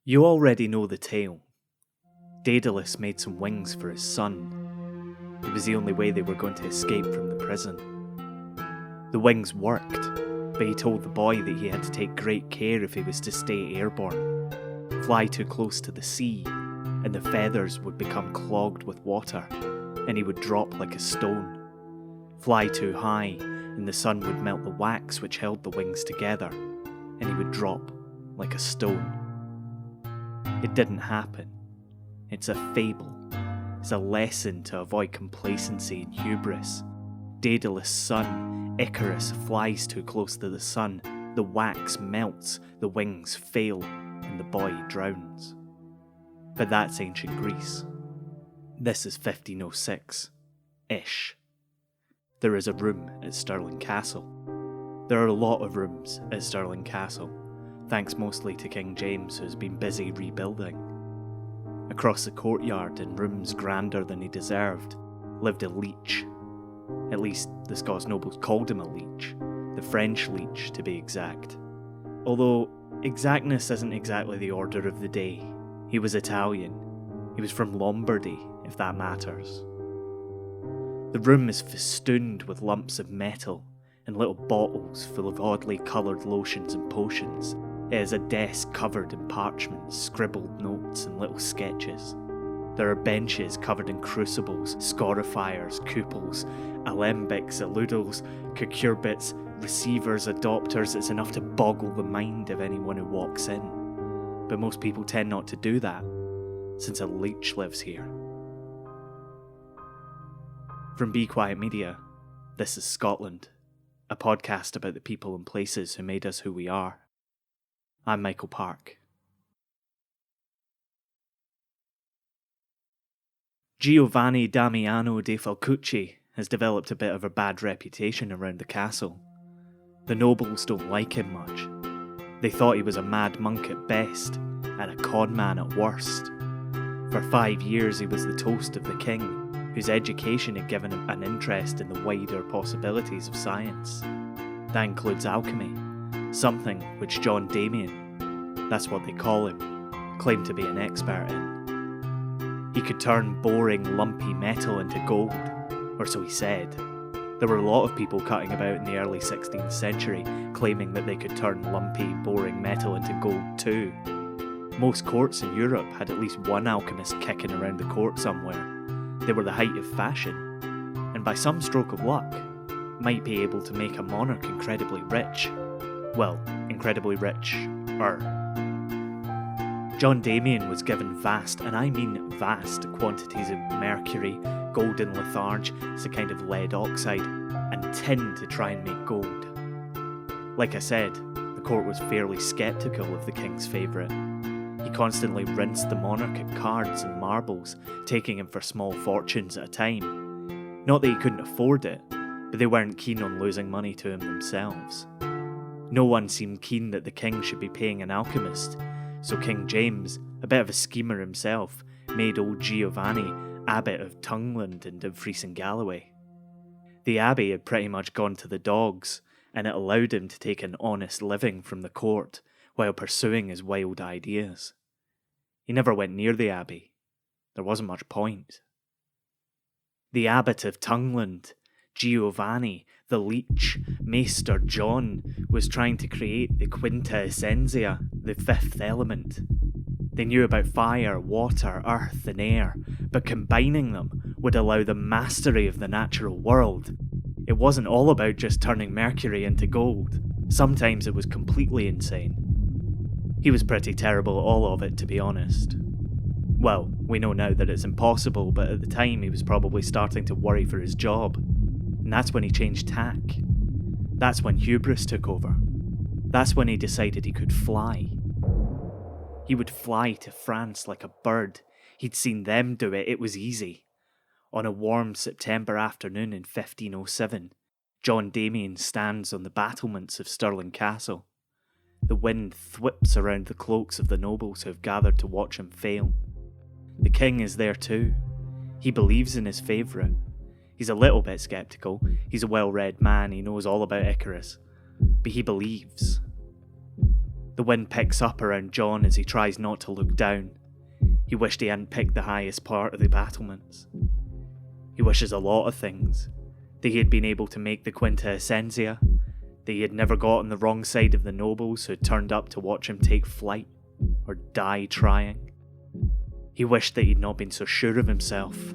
You already know the tale. Daedalus made some wings for his son. It was the only way they were going to escape from the prison. The wings worked, but he told the boy that he had to take great care if he was to stay airborne. Fly too close to the sea, and the feathers would become clogged with water, and he would drop like a stone. Fly too high, and the sun would melt the wax which held the wings together, and he would drop like a stone. It didn't happen. It's a fable. It's a lesson to avoid complacency and hubris. Daedalus' son, Icarus, flies too close to the sun. The wax melts, the wings fail, and the boy drowns. But that's ancient Greece. This is 1506-ish. There is a room at Stirling Castle. There are a lot of rooms at Stirling Castle, thanks mostly to King James, who has been busy rebuilding. Across the courtyard, in rooms grander than he deserved, lived a leech. At least the Scots nobles called him a leech, the French leech to be exact. Although exactness isn't exactly the order of the day. He was Italian. He was from Lombardy, if that matters. The room is festooned with lumps of metal and little bottles full of oddly coloured lotions and potions. It is a desk covered in parchment, scribbled notes and little sketches. There are benches covered in crucibles, scorifiers, cupels, alembics, aludels, cucurbits, receivers, adopters. It's enough to boggle the mind of anyone who walks in. But most people tend not to do that, since a leech lives here. From Be Quiet Media, this is Scotland, a podcast about the people and places who made us who we are. I'm Michael Park. Giovanni Damiano de Falcucci has developed a bit of a bad reputation around the castle. The nobles don't like him much. They thought he was a mad monk at best, and a con man at worst. For 5 years he was the toast of the king, whose education had given him an interest in the wider possibilities of science. That includes alchemy, something which John Damien, that's what they call him, claimed to be an expert in. He could turn boring, lumpy metal into gold, or so he said. There were a lot of people cutting about in the early 16th century, claiming that they could turn lumpy, boring metal into gold too. Most courts in Europe had at least one alchemist kicking around the court somewhere. They were the height of fashion, and by some stroke of luck, might be able to make a monarch incredibly rich. Well, incredibly rich-er. John Damien was given vast, and I mean vast, quantities of mercury, golden litharge, it's a kind of lead oxide, and tin to try and make gold. Like I said, the court was fairly sceptical of the king's favourite. He constantly rinsed the monarch at cards and marbles, taking him for small fortunes at a time. Not that he couldn't afford it, but they weren't keen on losing money to him themselves. No one seemed keen that the king should be paying an alchemist, so King James, a bit of a schemer himself, made old Giovanni abbot of Tungland and Dumfries and Galloway. The abbey had pretty much gone to the dogs, and it allowed him to take an honest living from the court while pursuing his wild ideas. He never went near the abbey. There wasn't much point. The abbot of Tungland, Giovanni, the leech, Maester John, was trying to create the quinta essentia, the fifth element. They knew about fire, water, earth and air, but combining them would allow the mastery of the natural world. It wasn't all about just turning mercury into gold. Sometimes it was completely insane. He was pretty terrible at all of it, to be honest. Well, we know now that it's impossible, but at the time he was probably starting to worry for his job. And that's when he changed tack. That's when hubris took over. That's when he decided he could fly. He would fly to France like a bird. He'd seen them do it, it was easy. On a warm September afternoon in 1507, John Damien stands on the battlements of Stirling Castle. The wind thwips around the cloaks of the nobles who have gathered to watch him fail. The king is there too. He believes in his favourite. He's a little bit sceptical. He's a well-read man, he knows all about Icarus. But he believes. The wind picks up around John as he tries not to look down. He wished he hadn't picked the highest part of the battlements. He wishes a lot of things. That he had been able to make the Quinta Essentia, that he had never got on the wrong side of the nobles who had turned up to watch him take flight, or die trying. He wished that he'd not been so sure of himself.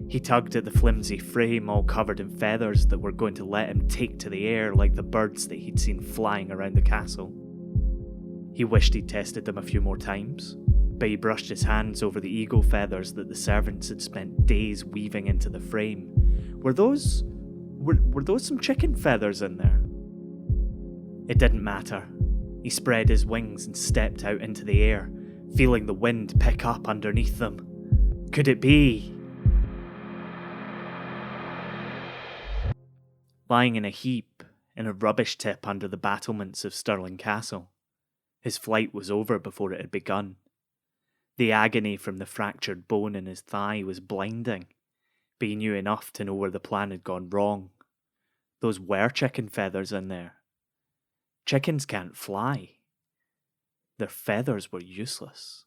He tugged at the flimsy frame all covered in feathers that were going to let him take to the air like the birds that he'd seen flying around the castle. He wished he'd tested them a few more times, but he brushed his hands over the eagle feathers that the servants had spent days weaving into the frame. Were those some chicken feathers in there? It didn't matter. He spread his wings and stepped out into the air, feeling the wind pick up underneath them. Could it be? Lying in a heap in a rubbish tip under the battlements of Stirling Castle, his flight was over before it had begun. The agony from the fractured bone in his thigh was blinding, but he knew enough to know where the plan had gone wrong. Those were chicken feathers in there. Chickens can't fly. Their feathers were useless.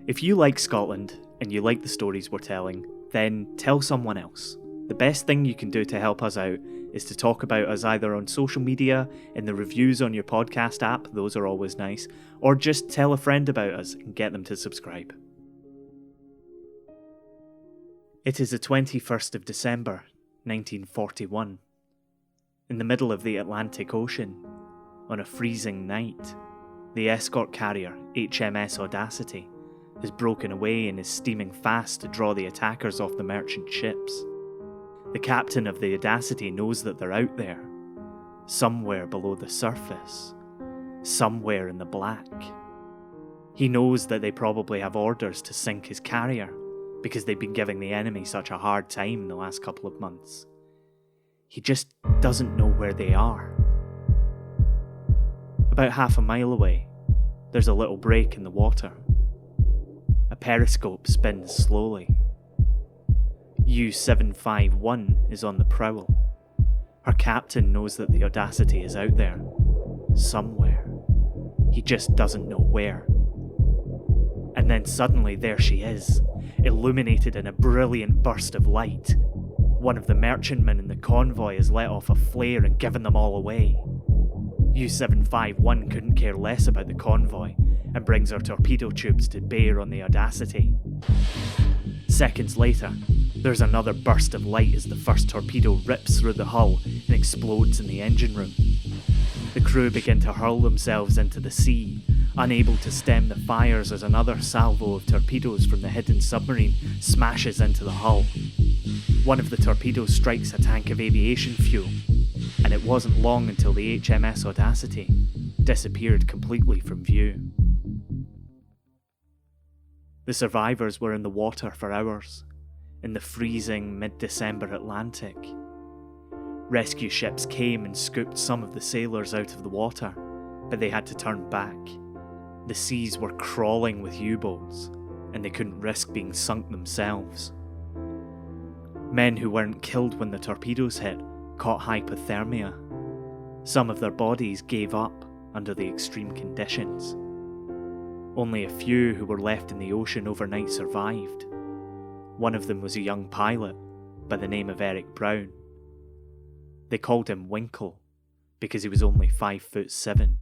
If you like Scotland and you like the stories we're telling, then tell someone else. The best thing you can do to help us out is to talk about us either on social media, in the reviews on your podcast app, those are always nice, or just tell a friend about us and get them to subscribe. It is the 21st of December, 1941. In the middle of the Atlantic Ocean, on a freezing night, the escort carrier HMS Audacity has broken away and is steaming fast to draw the attackers off the merchant ships. The captain of the Audacity knows that they're out there, somewhere below the surface, somewhere in the black. He knows that they probably have orders to sink his carrier, because they've been giving the enemy such a hard time in the last couple of months. He just doesn't know where they are. About half a mile away, there's a little break in the water. A periscope spins slowly. U-751 is on the prowl. Her captain knows that the Audacity is out there, somewhere. He just doesn't know where. And then suddenly there she is, illuminated in a brilliant burst of light. One of the merchantmen in the convoy has let off a flare and given them all away. U-751 couldn't care less about the convoy and brings her torpedo tubes to bear on the Audacity. Seconds later, there's another burst of light as the first torpedo rips through the hull and explodes in the engine room. The crew begin to hurl themselves into the sea, unable to stem the fires as another salvo of torpedoes from the hidden submarine smashes into the hull. One of the torpedoes strikes a tank of aviation fuel, and it wasn't long until the HMS Audacity disappeared completely from view. The survivors were in the water for hours, in the freezing mid-December Atlantic. Rescue ships came and scooped some of the sailors out of the water, but they had to turn back. The seas were crawling with U-boats, and they couldn't risk being sunk themselves. Men who weren't killed when the torpedoes hit caught hypothermia. Some of their bodies gave up under the extreme conditions. Only a few who were left in the ocean overnight survived. One of them was a young pilot by the name of Eric Brown. They called him Winkle because he was only 5'7".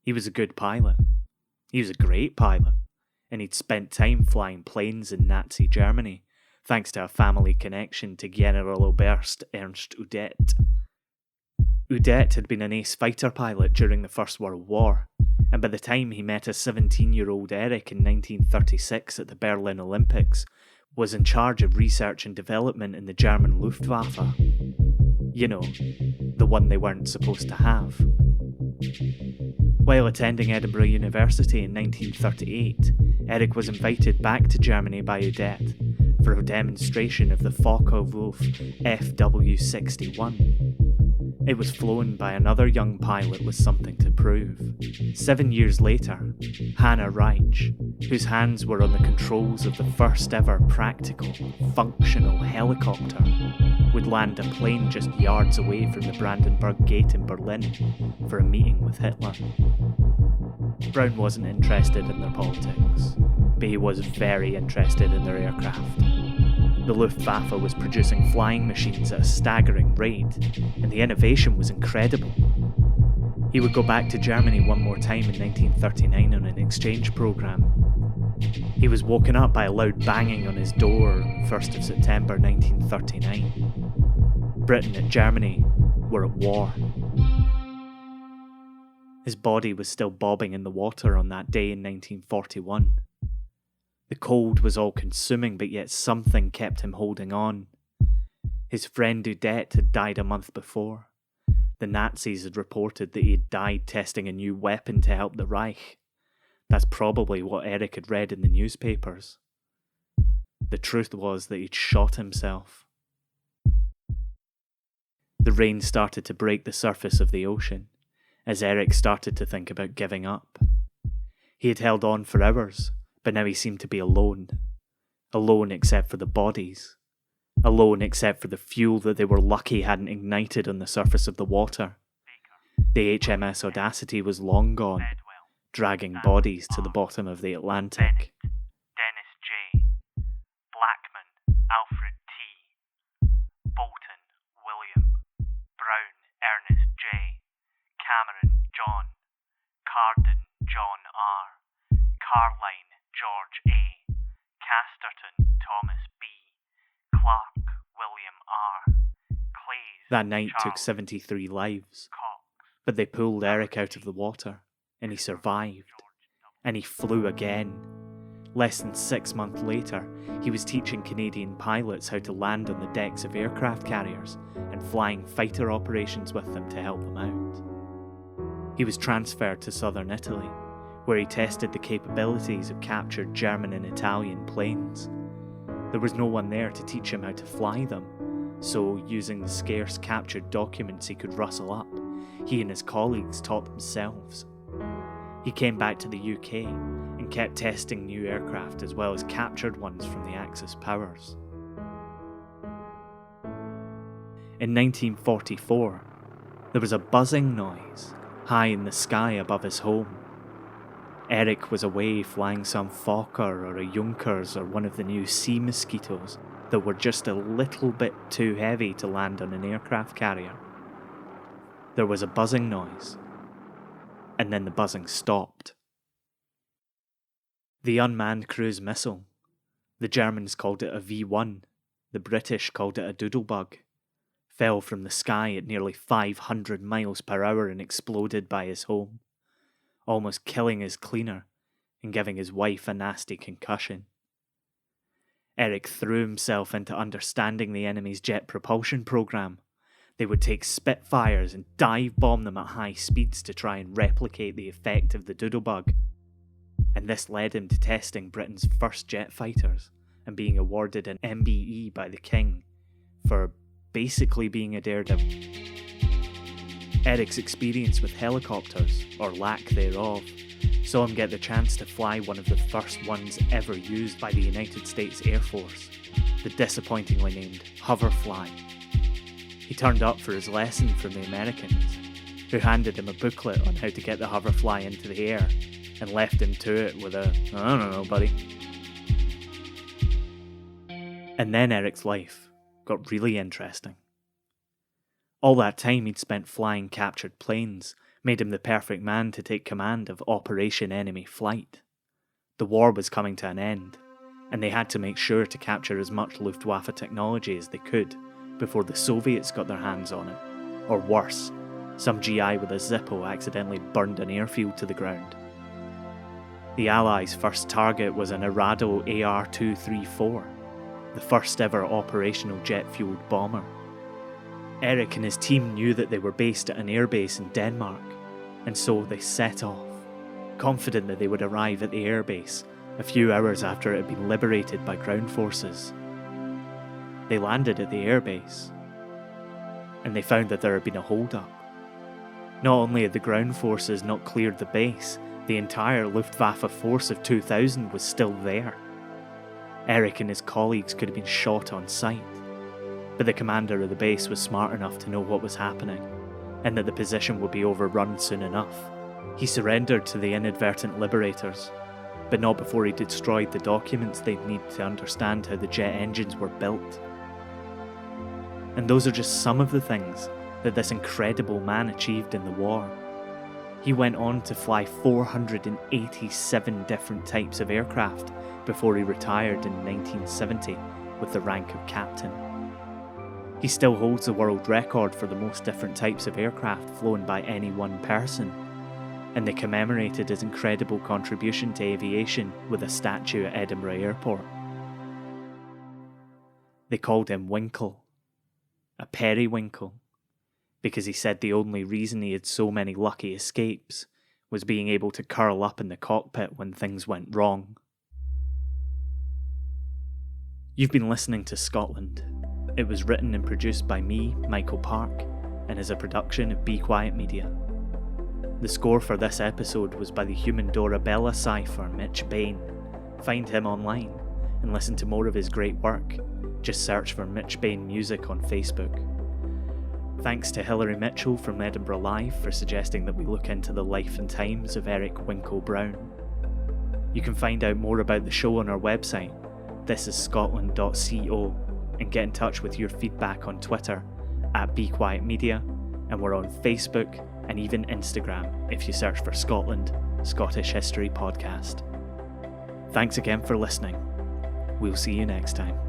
He was a good pilot. He was a great pilot, and he'd spent time flying planes in Nazi Germany, thanks to a family connection to General Oberst Ernst Udet. Udet had been an ace fighter pilot during the First World War, and by the time he met a 17-year-old Eric in 1936 at the Berlin Olympics, was in charge of research and development in the German Luftwaffe. You know, the one they weren't supposed to have. While attending Edinburgh University in 1938, Eric was invited back to Germany by Udet for a demonstration of the Focke-Wulf FW-61. It was flown by another young pilot with something to prove. 7 years later, Hannah Reich, whose hands were on the controls of the first ever practical, functional helicopter, would land a plane just yards away from the Brandenburg Gate in Berlin for a meeting with Hitler. Brown wasn't interested in their politics, but he was very interested in their aircraft. The Luftwaffe was producing flying machines at a staggering rate, and the innovation was incredible. He would go back to Germany one more time in 1939 on an exchange programme. He was woken up by a loud banging on his door on 1st of September 1939. Britain and Germany were at war. His body was still bobbing in the water on that day in 1941. The cold was all-consuming, but yet something kept him holding on. His friend Udette had died a month before. The Nazis had reported that he had died testing a new weapon to help the Reich. That's probably what Eric had read in the newspapers. The truth was that he'd shot himself. The rain started to break the surface of the ocean, as Eric started to think about giving up. He had held on for hours, but now he seemed to be alone. Alone except for the bodies. Alone except for the fuel that they were lucky hadn't ignited on the surface of the water. The HMS Audacity was long gone, dragging bodies to the bottom of the Atlantic. Dennis J. Blackman, Alfred T. Bolton, William. Brown, Ernest J. Cameron, John. Carden, John R. Carline, George A. Casterton, Thomas B. Clark, William R. Clays, That night Charles, took 73 lives, Cox, but they pulled Eric out of the water, and he survived. And he flew again. Less than 6 months later, he was teaching Canadian pilots how to land on the decks of aircraft carriers and flying fighter operations with them to help them out. He was transferred to southern Italy, where he tested the capabilities of captured German and Italian planes. There was no one there to teach him how to fly them, so using the scarce captured documents he could rustle up, he and his colleagues taught themselves. He came back to the UK and kept testing new aircraft as well as captured ones from the Axis powers. In 1944, there was a buzzing noise high in the sky above his home. Eric was away flying some Fokker or a Junkers or one of the new Sea Mosquitoes that were just a little bit too heavy to land on an aircraft carrier. There was a buzzing noise, and then the buzzing stopped. The unmanned cruise missile, the Germans called it a V1, the British called it a doodlebug, fell from the sky at nearly 500 miles per hour and exploded by his home, almost killing his cleaner and giving his wife a nasty concussion. Eric threw himself into understanding the enemy's jet propulsion program. They would take Spitfires and dive bomb them at high speeds to try and replicate the effect of the doodlebug. And this led him to testing Britain's first jet fighters and being awarded an MBE by the King for basically being a daredevil. Eric's experience with helicopters, or lack thereof, saw him get the chance to fly one of the first ones ever used by the United States Air Force, the disappointingly named Hoverfly. He turned up for his lesson from the Americans, who handed him a booklet on how to get the Hoverfly into the air, and left him to it with a, "I don't know, buddy." And then Eric's life got really interesting. All that time he'd spent flying captured planes made him the perfect man to take command of Operation Enemy Flight. The war was coming to an end, and they had to make sure to capture as much Luftwaffe technology as they could before the Soviets got their hands on it. Or worse, some GI with a Zippo accidentally burned an airfield to the ground. The Allies' first target was an Arado AR-234, the first ever operational jet-fueled bomber. Eric and his team knew that they were based at an airbase in Denmark, and so they set off, confident that they would arrive at the airbase a few hours after it had been liberated by ground forces. They landed at the airbase, and they found that there had been a hold-up. Not only had the ground forces not cleared the base, the entire Luftwaffe force of 2,000 was still there. Eric and his colleagues could have been shot on sight, but the commander of the base was smart enough to know what was happening, and that the position would be overrun soon enough. He surrendered to the inadvertent liberators, but not before he destroyed the documents they'd need to understand how the jet engines were built. And those are just some of the things that this incredible man achieved in the war. He went on to fly 487 different types of aircraft before he retired in 1970 with the rank of captain. He still holds the world record for the most different types of aircraft flown by any one person, and they commemorated his incredible contribution to aviation with a statue at Edinburgh Airport. They called him Winkle, a periwinkle, because he said the only reason he had so many lucky escapes was being able to curl up in the cockpit when things went wrong. You've been listening to Scotland. It was written and produced by me, Michael Park, and is a production of Be Quiet Media. The score for this episode was by the human Dorabella cipher Mitch Bain. Find him online and listen to more of his great work. Just search for Mitch Bain Music on Facebook. Thanks to Hilary Mitchell from Edinburgh Live for suggesting that we look into the life and times of Eric Winkle Brown. You can find out more about the show on our website, thisisscotland.co, and get in touch with your feedback on Twitter @BeQuietMedia, and we're on Facebook and even Instagram if you search for Scotland Scottish History Podcast. Thanks again for listening. We'll see you next time.